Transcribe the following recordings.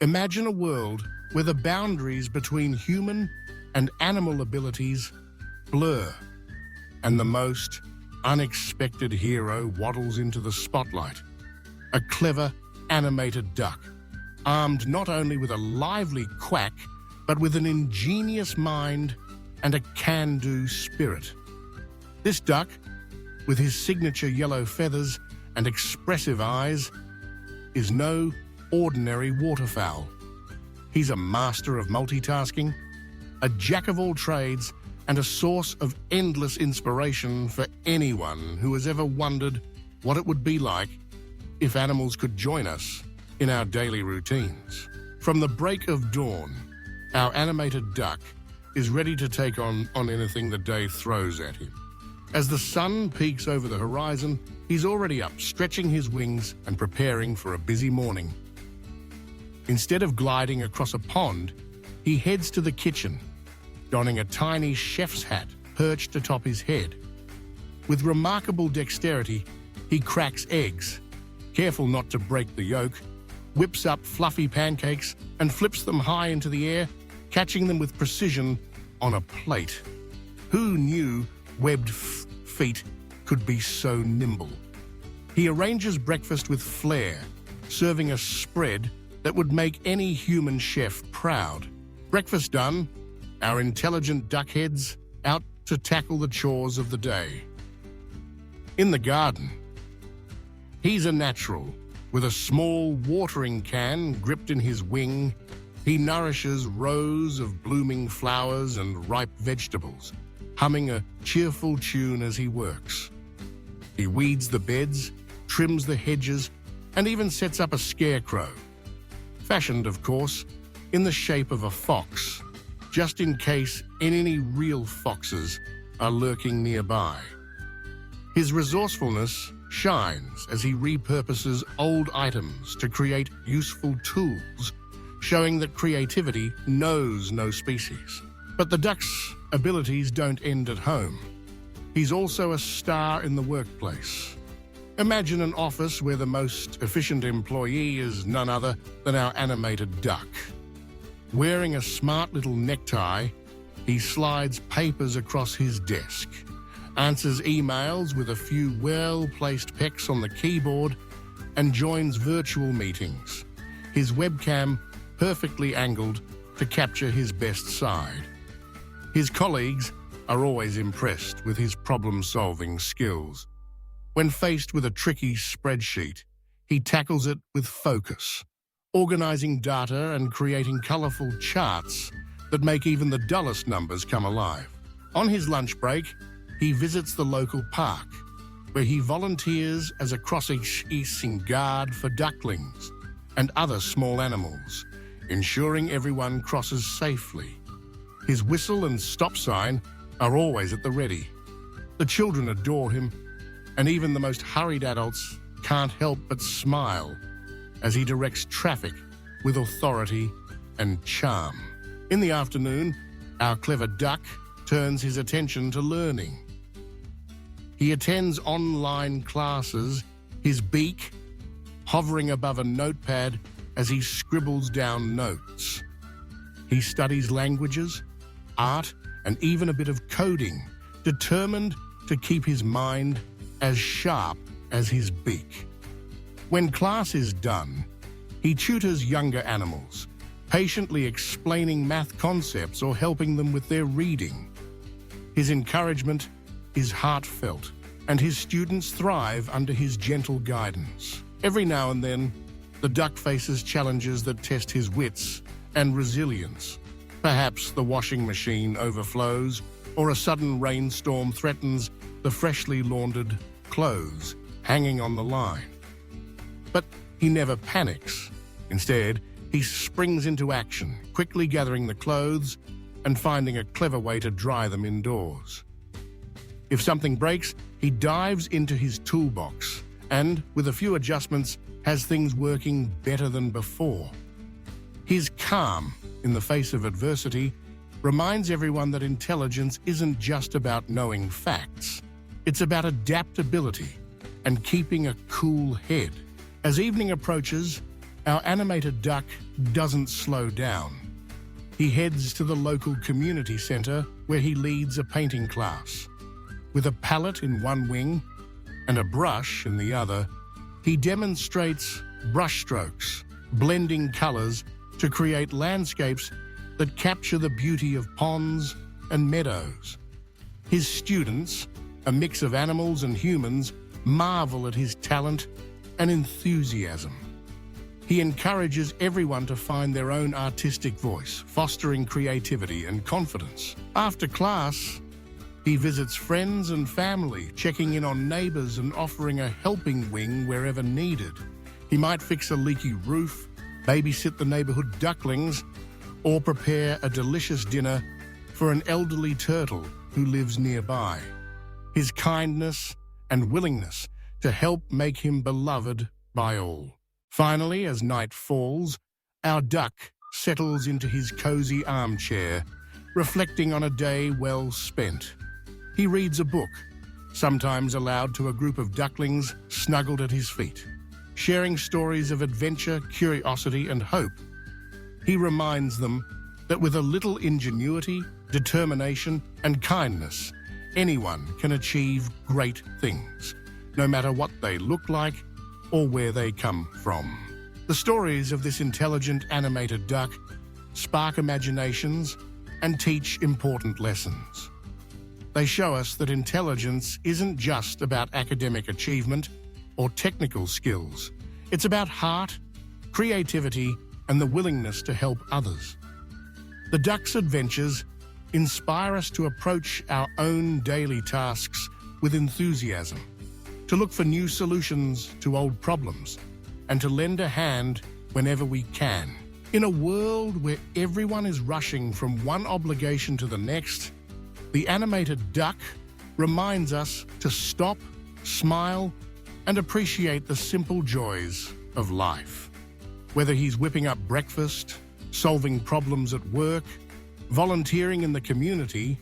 Imagine a world where the boundaries between human and animal abilities blur, and the most unexpected hero waddles into the spotlight. A clever, animated duck, armed not only with a lively quack, but with an ingenious mind and a can-do spirit. This duck, with his signature yellow feathers and expressive eyes, is no ordinary waterfowl. He's a master of multitasking, a jack of all trades, and a source of endless inspiration for anyone who has ever wondered what it would be like if animals could join us in our daily routines. From the break of dawn, our animated duck is ready to take on anything the day throws at him. As the sun peaks over the horizon, he's already up, stretching his wings and preparing for a busy morning. Instead of gliding across a pond, he heads to the kitchen, donning a tiny chef's hat perched atop his head. With remarkable dexterity, he cracks eggs, careful not to break the yolk, whips up fluffy pancakes, and flips them high into the air, catching them with precision on a plate. Who knew webbed feet could be so nimble? He arranges breakfast with flair, serving a spread that would make any human chef proud. Breakfast done, our intelligent duck heads out to tackle the chores of the day. In the garden, he's a natural. With a small watering can gripped in his wing, he nourishes rows of blooming flowers and ripe vegetables, humming a cheerful tune as he works. He weeds the beds, trims the hedges, and even sets up a scarecrow, fashioned, of course, in the shape of a fox, just in case any real foxes are lurking nearby. His resourcefulness shines as he repurposes old items to create useful tools, showing that creativity knows no species. But the duck's abilities don't end at home. He's also a star in the workplace. Imagine an office where the most efficient employee is none other than our animated duck. Wearing a smart little necktie, he slides papers across his desk, answers emails with a few well-placed pecks on the keyboard, and joins virtual meetings, his webcam perfectly angled to capture his best side. His colleagues are always impressed with his problem-solving skills. When faced with a tricky spreadsheet, he tackles it with focus, organizing data and creating colorful charts that make even the dullest numbers come alive. On his lunch break, he visits the local park, where he volunteers as a crossing guard for ducklings and other small animals, ensuring everyone crosses safely. His whistle and stop sign are always at the ready. The children adore him, and even the most hurried adults can't help but smile as he directs traffic with authority and charm. In the afternoon, our clever duck turns his attention to learning. He attends online classes, his beak hovering above a notepad as he scribbles down notes. He studies languages, art, and even a bit of coding, determined to keep his mind as sharp as his beak. When class is done, he tutors younger animals, patiently explaining math concepts or helping them with their reading. His encouragement is heartfelt, and his students thrive under his gentle guidance. Every now and then, the duck faces challenges that test his wits and resilience. Perhaps the washing machine overflows, or a sudden rainstorm threatens the freshly laundered clothes hanging on the line. But he never panics. Instead, he springs into action, quickly gathering the clothes and finding a clever way to dry them indoors. If something breaks, he dives into his toolbox and, with a few adjustments, has things working better than before. His calm in the face of adversity reminds everyone that intelligence isn't just about knowing facts. It's about adaptability and keeping a cool head. As evening approaches, Our animated duck doesn't slow down. He heads to the local community center where he leads a painting class. With a palette in one wing and a brush in the other, he demonstrates brushstrokes, blending colors to create landscapes that capture the beauty of ponds and meadows. His students, a mix of animals and humans, marvel at his talent and enthusiasm. He encourages everyone to find their own artistic voice, fostering creativity and confidence. After class, he visits friends and family, checking in on neighbors and offering a helping wing wherever needed. He might fix a leaky roof, babysit the neighborhood ducklings, or prepare a delicious dinner for an elderly turtle who lives nearby. His kindness and willingness to help make him beloved by all. Finally, as night falls, our duck settles into his cozy armchair, reflecting on a day well spent. He reads a book, sometimes aloud to a group of ducklings snuggled at his feet. Sharing stories of adventure, curiosity, and hope, he reminds them that with a little ingenuity, determination, and kindness, anyone can achieve great things, no matter what they look like or where they come from. The stories of this intelligent animated duck spark imaginations and teach important lessons. They show us that intelligence isn't just about academic achievement or technical skills. It's about heart, creativity, and the willingness to help others. The duck's adventures inspire us to approach our own daily tasks with enthusiasm, to look for new solutions to old problems, and to lend a hand whenever we can. In a world where everyone is rushing from one obligation to the next, the animated duck reminds us to stop, smile, and appreciate the simple joys of life. Whether he's whipping up breakfast, solving problems at work, volunteering in the community,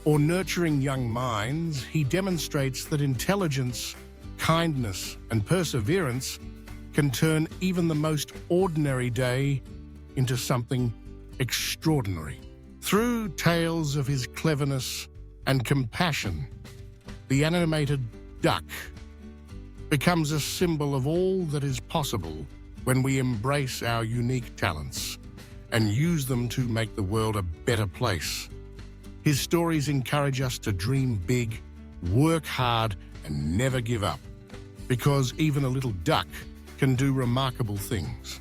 or nurturing young minds, he demonstrates that intelligence, kindness, and perseverance can turn even the most ordinary day into something extraordinary. Through tales of his cleverness and compassion, the animated duck becomes a symbol of all that is possible when we embrace our unique talents and use them to make the world a better place. His stories encourage us to dream big, work hard, and never give up, because even a little duck can do remarkable things.